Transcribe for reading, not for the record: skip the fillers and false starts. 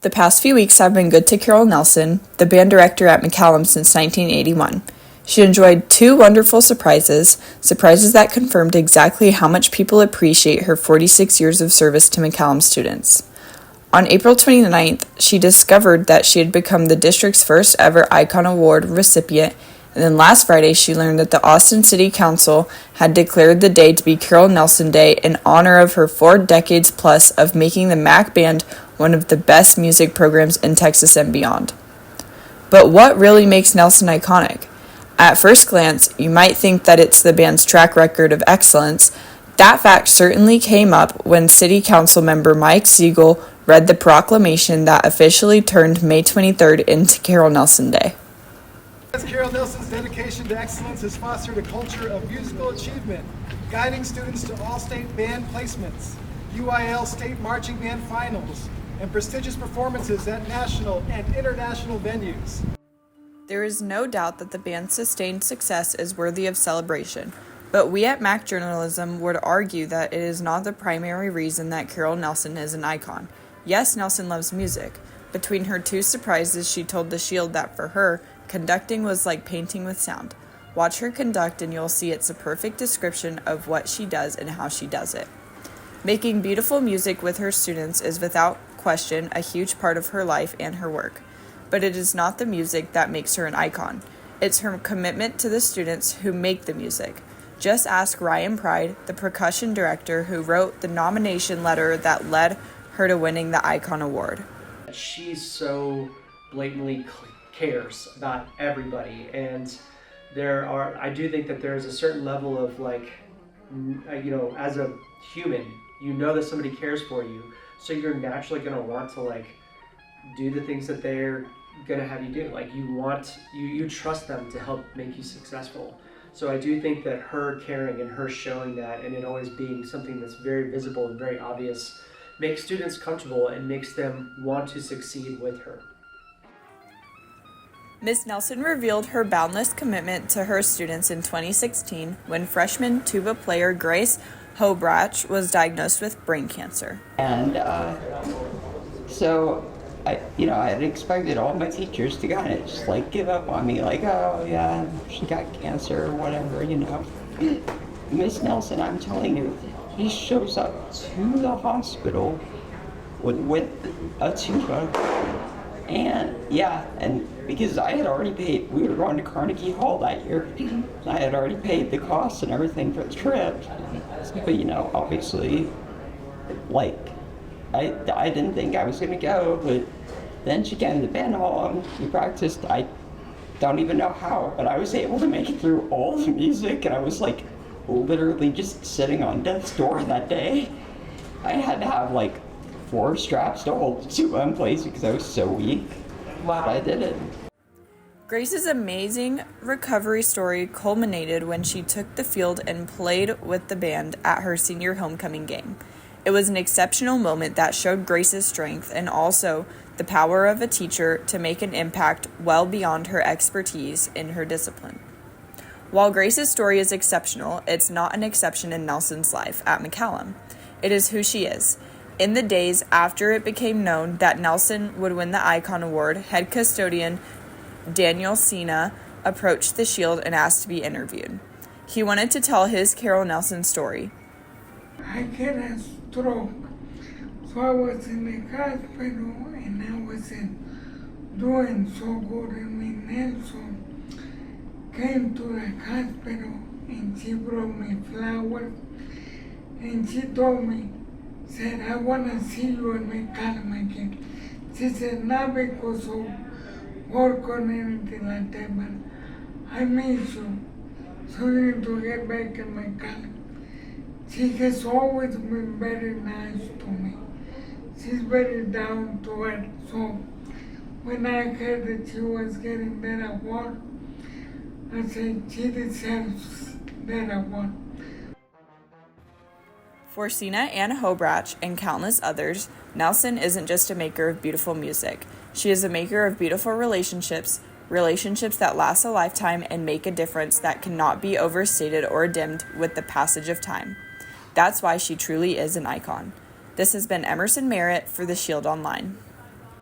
The past few weeks have been good to Carol Nelson, the band director at McCallum since 1981. She enjoyed two wonderful surprises that confirmed exactly how much people appreciate her 46 years of service to McCallum students. On April 29th, she discovered that she had become the district's first ever Icon Award recipient, and then last Friday she learned that the Austin City Council had declared the day to be Carol Nelson Day in honor of her 4 decades plus of making the Mac Band one of the best music programs in Texas and beyond. But what really makes Nelson iconic? At first glance, you might think that it's the band's track record of excellence. That fact certainly came up when City Council member Mike Siegel read the proclamation that officially turned May 23rd into Carol Nelson Day. Carol Nelson's dedication to excellence has fostered a culture of musical achievement, guiding students to all state band placements, UIL state marching band finals, and prestigious performances at national and international venues. There is no doubt that the band's sustained success is worthy of celebration, but we at Mac Journalism would argue that it is not the primary reason that Carol Nelson is an icon. Yes, Nelson loves music. Between her 2 surprises, she told The Shield that for her, conducting was like painting with sound. Watch her conduct and you'll see it's a perfect description of what she does and how she does it. Making beautiful music with her students is without question a huge part of her life and her work. But it is not the music that makes her an icon. It's her commitment to the students who make the music. Just ask Ryan Pride, the percussion director who wrote the nomination letter that led her to winning the Icon Award. She so blatantly cares about everybody, and I do think that there's a certain level of as a human, that somebody cares for you, so you're naturally going to want to do the things that they're going to have you do. You trust them to help make you successful. So I do think that her caring and her showing that, and it always being something that's very visible and very obvious, makes students comfortable and makes them want to succeed with her. Ms. Nelson revealed her boundless commitment to her students in 2016 when freshman tuba player Grace Hobrach was diagnosed with brain cancer. And so I had expected all my teachers to kind of just give up on me, oh yeah, she got cancer or whatever, Miss Nelson, I'm telling you, he shows up to the hospital with a tuba, and because I had already paid, we were going to Carnegie Hall that year, I had already paid the costs and everything for the trip, but obviously, I didn't think I was going to go, but then she came to the band hall and we practiced. I don't even know how, but I was able to make it through all the music, and I was literally just sitting on death's door that day. I had to have 4 straps to hold the tuba in place because I was so weak. Wow. But I did it. Grace's amazing recovery story culminated when she took the field and played with the band at her senior homecoming game. It was an exceptional moment that showed Grace's strength and also the power of a teacher to make an impact well beyond her expertise in her discipline. While Grace's story is exceptional, it's not an exception in Nelson's life at McCallum. It is who she is. In the days after it became known that Nelson would win the Icon Award, head custodian Daniel Cena approached the Shield and asked to be interviewed. He wanted to tell his Carol Nelson story. I get a stroke, so I was in the hospital and I wasn't doing so good. And Nelson came to the hospital and she brought me flowers and she told me, said, I want to see you in McCallum again. She said, not because of work or anything like that, but I miss you, so you need to get back in McCallum. She has always been very nice to me. She's very down to earth. So when I heard that she was getting that award, I said she deserves that award. For Cena and Hobrach and countless others, Nelson isn't just a maker of beautiful music. She is a maker of beautiful relationships that last a lifetime and make a difference that cannot be overstated or dimmed with the passage of time. That's why she truly is an icon. This has been Emerson Merritt for The Shield Online.